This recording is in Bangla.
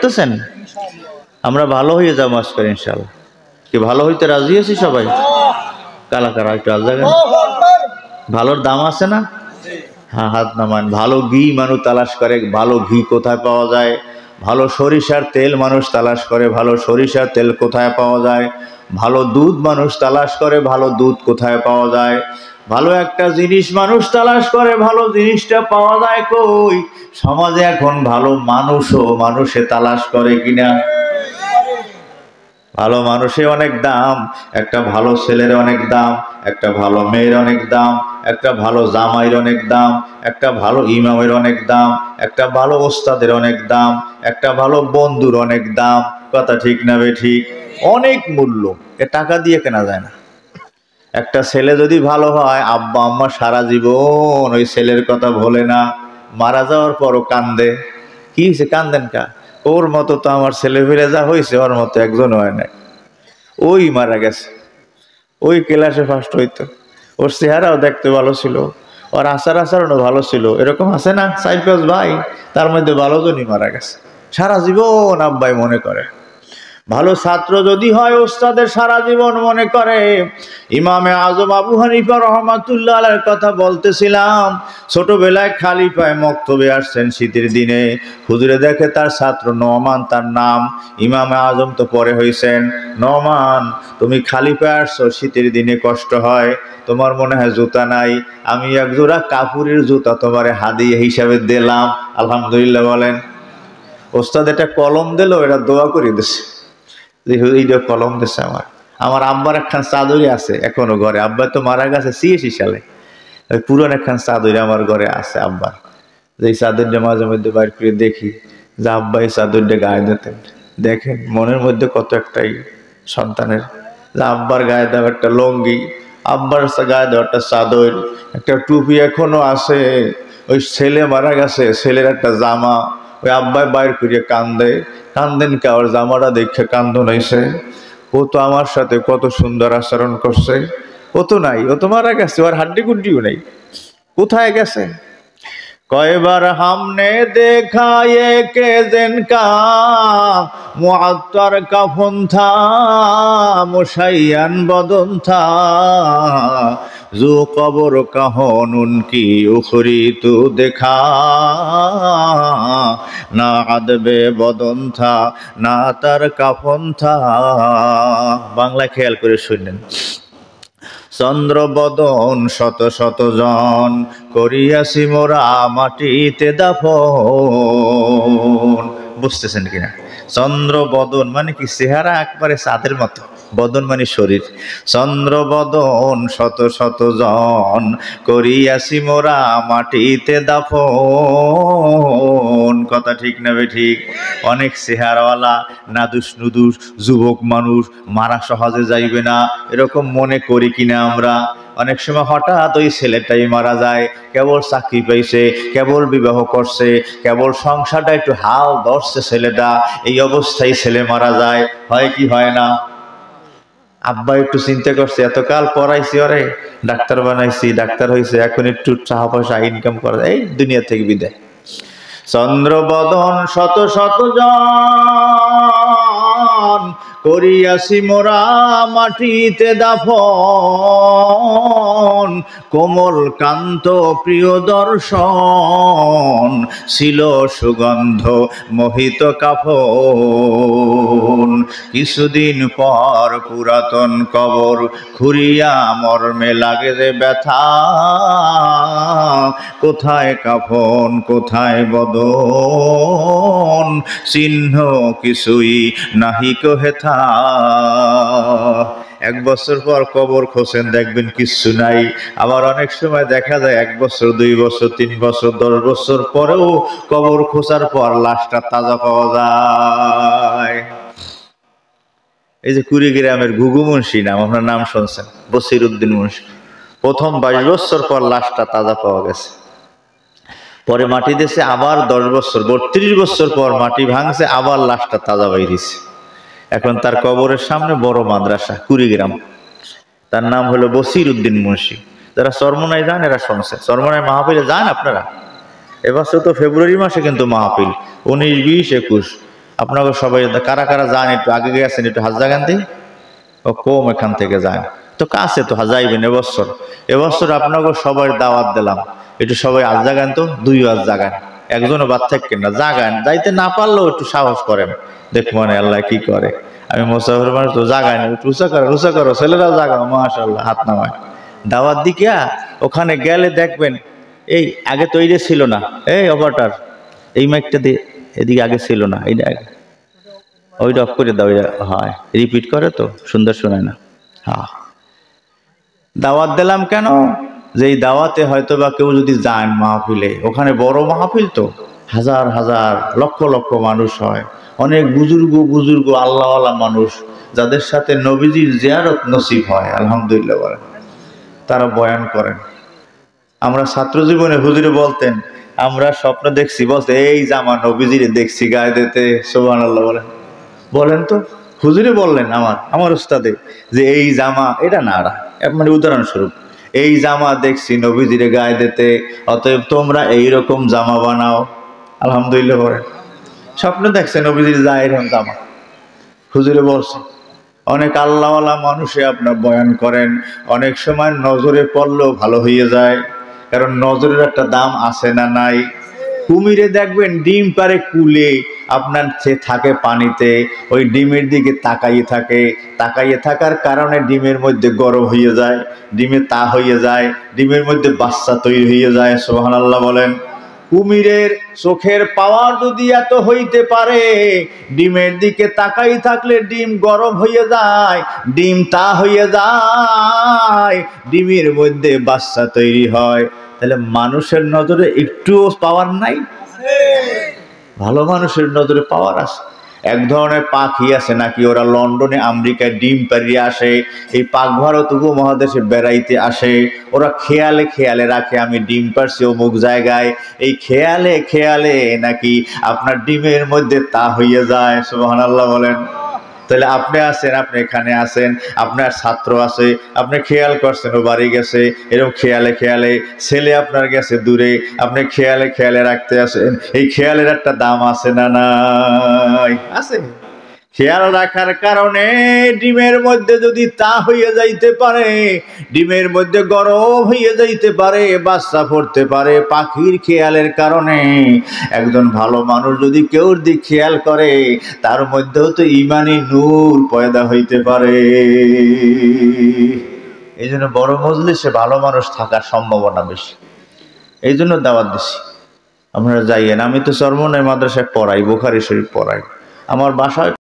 করতেছেন? আমরা ভালো হয়ে যাবো আজকে ইনশাআল্লাহ। কি ভালো হইতে রাজি আছি সবাই? কালা কারা একটু আলাদা। ভালোর দাম আছে না? হ্যাঁ, হাত নামান। ভালো ঘি মানুষ তালাশ করে, ভালো ঘি কোথায় পাওয়া যায়? ভালো সরিষার তেল মানুষ তালাশ করে, ভালো সরিষার তেল কোথায় পাওয়া যায়? ভালো দুধ মানুষ তালাশ করে, ভালো দুধ কোথায় পাওয়া যায়? ভালো একটা জিনিস মানুষ তালাশ করে, ভালো জিনিসটা পাওয়া যায় কই? সমাজে এখন ভালো মানুষও মানুষে তালাশ করে কিনা? ভালো মানুষের অনেক দাম, একটা ভালো ছেলের অনেক দাম, একটা ভালো মেয়ের অনেক দাম, একটা ভালো জামাইয়ের অনেক দাম, একটা ভালো ইমামের অনেক দাম, একটা ভালো ওস্তাদের অনেক দাম, একটা ভালো বন্ধুর অনেক দাম। কথা ঠিক না বেঠিক? অনেক মূল্য, এ টাকা দিয়ে কেনা যায় না। একটা ছেলে যদি ভালো হয়, আব্বা আম্মা সারা জীবন ওই ছেলের কথা ভোলে না, মারা যাওয়ার পরও কান্দে। কি হয়েছে, কান্দেন কা? ওর মতো তো আমার ছেলে ফিরে যা হয়েছে, ওর মতো একজন হয় নাই, ওই মারা গেছে, ওই ক্লাসে ফার্স্ট হইতো, ওর চেহারাও দেখতে ভালো ছিল, ওর আচার আচরণও ভালো ছিল। এরকম আছে না 4-5 ভাই, তার মধ্যে ভালো জনই মারা গেছে। সারা জীবন আব্বাই মনে করে। ভালো ছাত্র যদি হয়, ওস্তাদের সারা জীবন মনে করে। ইমামে আজম আবু হানিফা রহমাতুল্লাহ আলাইহির কথা বলতেছিলাম। ছোটবেলায় খালি পায়ে মক্তবে আসছেন শীতের দিনে, হুজুরে দেখে তার ছাত্র নোমান তার নাম। ইমামে আজম তো পরে হয়েছেন। নোমান, তুমি খালি পায়ে আসছো, শীতের দিনে কষ্ট হয়, তোমার মনে হয় জুতা নাই, আমি এক জোড়া কাপুরের জুতা তোমারে হাদিয়া হিসাবে দিলাম। আলহামদুলিল্লাহ বলেন। ওস্তাদ এটা কলম দিল, এটা দোয়া করে দিছে, এইটা কলম দিছে। আমার আব্বার একখান চাদরি আছে এখনো ঘরে, আব্বা তো মারা গেছে 86 সালে, ওই পুরান একখান চাদরি আমার ঘরে আছে আব্বার। যে চাদরটা মাঝে মধ্যে বাইর করে দেখি যে আব্বা এই চাদরটা গায়ে দিতেন। দেখেন মনের মধ্যে কত একটাই সন্তানের, যে আব্বার গায়ে দেওয়া একটা লঙ্গি, আব্বার গায়ে দেওয়া একটা চাদর, একটা টুপি এখনো আছে। ওই ছেলে মারা গেছে, ছেলের একটা জামা ওই আব্বাই বাইর করিয়ে কান্দে। কান্দেন কে? ওর জামাটা দেখে কান্দন হয়েছে। ও তো আমার সাথে কত সুন্দর আচরণ করছে, ও তো নাই, ও তো মারা গেছে, ওর হাড্ডি গুড্ডিও নেই, কোথায় গেছে? কয়বার হামনে দেখা ये के दिन का मुअत्तर कफन था मुशय्यन बदन था जो कब्र कहन उनकी उखरी तो देखा ना अदबे बदन था ना तार कफन था। बांग्ला खेयाल करे शुनेन। চন্দ্রবদন শত শত জন করিয়াছি মোরা মাটিতে দাফন। বুঝতেছেন কিনা? চন্দ্রবদন মানে কি? চেহারা একবারে চাঁদের মতো, বদন মানে শরীর। চন্দ্রবদন শত শত জন করিয়াছি মোরা মাটিতে দাফন। কথা ঠিক না ঠিক? অনেক চেহারাওয়ালা নাদুস নুদুস যুবক মানুষ মারা সহজে যাইবে না, এরকম মনে করি কিনা আমরা? অনেক সময় হঠাৎ ওই ছেলেটাই মারা যায়, কেবল চাকরি পাইছে, কেবল বিবাহ করছে, কেবল সংসারটা একটু হাল ধরছে ছেলেটা, এই অবস্থায় ছেলে মারা যায়। হয় কি হয় না? আব্বা একটু চিন্তা করছে, এতকাল পড়াইছি, ওরে ডাক্তার বানাইছি, ডাক্তার হয়েছে, এখন একটু টাকা পয়সা ইনকাম করা যায়, এই দুনিয়া থেকে বিদায়। চন্দ্রবদন শত শত জন করিয়াছি মোরা মাটিতে দাফন। কোমল কান্ত প্রিয় দর্শন ছিল সুগন্ধ মোহিত কাফন। কিছুদিন পর পুরাতন কবর খুঁড়িয়া মর্মে লাগে যে ব্যথা। কোথায় কাফন কোথায় বদন চিহ্ন কিছুই নাহিক হেথা। এক বছর পর কবর খোঁজেন, দেখবেন কিচ্ছু নাই। আবার অনেক সময় দেখা যায় 1 বছর 2 বছর 3 বছর 10 বছর পরেও কবর খোঁজার পর লাশটা তাজা পাওয়া যায়। এই যে কুড়িগ্রামের ঘুঘু মুন্সি নাম, আপনার নাম শুনছেন, বসির উদ্দিন মুন্সি। প্রথম 22 বছর পর লাশটা তাজা পাওয়া গেছে, পরে মাটি দিয়েছে, আবার 10 বছর 32 বছর পর মাটি ভাঙছে, আবার লাশটা তাজা বাইরেছে। এখন তার কবরের সামনে বড় মাদ্রাসা কুড়িগ্রাম, তার নাম হলো বসির উদ্দিন মুন্সি। যারা চরমনায় যান এরা শুনছে, চরমনায় মাহফিলে যান আপনারা? এবছর তো ফেব্রুয়ারি মাসে কিন্তু মাহফিল 19, 20, 21 আপনাকে সবাই কারা কারা যান একটু আগে গেছেন, একটু হাত জাগান দিই। ও কম এখান থেকে যায় তো কাছে তো যাইবেন। এবছর আপনাকে সবাই দাওয়াত দিলাম, একটু সবাই হাত জাগান তো, 2 হাত জাগান, একজনও বাদ থাকেন না, জাগান। যাইতে না পারলেও একটু সাহস করেন, দেখবো মানে আল্লাহ কি করে। আমি মোসাফির মানুষ তো জাগাই না, একটু উঁচা করো ছেলেরাও জাগাও, মাশাআল্লাহ হাত নামায়। দাওয়াত দিকিয়া ওখানে গেলে দেখবেন, এই আগে তো এইটা ছিল না, এই অপারেটর এই মাইকটা দিয়ে এদিকে আগে ছিল না, এইটা আগে ওইটা অফ করে দাও, হয় রিপিট করে তো সুন্দর শোনায় না। হ্যাঁ, দাওয়াত দিলাম কেন, যে এই দাওয়াতে হয়তো বা কেউ যদি যান মাহফিলে, ওখানে বড় মাহফিল তো, হাজার হাজার লক্ষ লক্ষ মানুষ হয়, অনেক বুজুর্গ আল্লাহওয়ালা মানুষ, যাদের সাথে নবীজির জিয়ারত নসিব হয় আলহামদুলিল্লাহ বলেন, তারা বয়ান করেন। আমরা ছাত্র জীবনে হুজুরে বলতেন, আমরা স্বপ্ন দেখছি, বলতে এই জামা নবীজিরে দেখছি গায়ে দিতে, সুবহানাল্লাহ বলেন। বলেন তো, হুজুরে বললেন আমার উস্তাদে, যে এই জামা, এটা না মানে উদাহরণস্বরূপ, এই জামা দেখছি নবীজিরে গায়ে দিতে, অতএব তোমরা এইরকম জামা বানাও। আলহামদুলিল্লাহ বলেন, স্বপ্ন দেখছে নবীজির যায় এরকম জামা, হুজুরে বলছে। অনেক আল্লাহওয়ালা মানুষে আপনার বয়ান করেন, অনেক সময় নজরে পড়লেও ভালো হয়ে যায়, কারণ নজরের একটা দাম আছে না নাই। কুমিরে দেখবেন ডিম পারে কুলে, আপনার সে থাকে পানিতে, ওই ডিমের দিকে তাকাইয়ে থাকার কারণে ডিমের মধ্যে গরম হয়ে যায়, ডিমে তা হয়ে যায়, ডিমের মধ্যে বাচ্চা তৈরি হয়ে যায়। সুবহানাল্লাহ বলেন। কুমিরের চোখের পাওয়ার যদি এত হইতে পারে, ডিমের দিকে তাকাই থাকলে ডিম গরম হয়ে যায়, ডিম তা হয়ে যায়, ডিমের মধ্যে বাচ্চা তৈরি হয়। তাহলে মানুষের নজরে একটুও পাওয়ার নাই? ভালো মানুষের নজরে পাওয়ার আছে। এক ধরনের পাখি আছে নাকি, ওরা লন্ডনে আমেরিকায় ডিম পাড়িয়ে আসে, এই পাক ভারত উপমহাদেশে বেড়াইতে আসে, ওরা খেয়ালে রাখে আমি ডিম পারছি অমুক জায়গায়, এই খেয়ালে নাকি আপনার ডিমের মধ্যে তা হইয়া যায়। সুবহানাল্লাহ বলেন। তাহলে আপনি আছেন, আপনি এখানে আছেন, আপনার ছাত্র আছে, আপনি খেয়াল করছেন ও বাড়ি গেছে, এরকম খেয়ালে ছেলে আপনার গেছে দূরে, আপনি খেয়ালে রাখতে আছেন, এই খেয়ালের একটা দাম আছে না নাই? আছে। খেয়াল রাখার কারণে ডিমের মধ্যে যদি তা হইয়া যাইতে পারে, ডিমের মধ্যে গরম হইয়া যাইতে পারে, বাচ্চা পড়তে পারে পাখির খেয়ালের কারণে, একজন ভালো মানুষ যদি কেউর দিক খেয়াল করে, তার মধ্যেও তো ইমানি নূর পয়দা হইতে পারে। এই জন্য বড় মজলিসে ভালো মানুষ থাকার সম্ভাবনা বেশি, এই জন্য দাওয়াত দিছি আপনারা যাইয়েন। আমি তো চরমনাই মাদ্রাসায় পড়াই, বুখারী শরীফ পড়াই, আমার বাসায়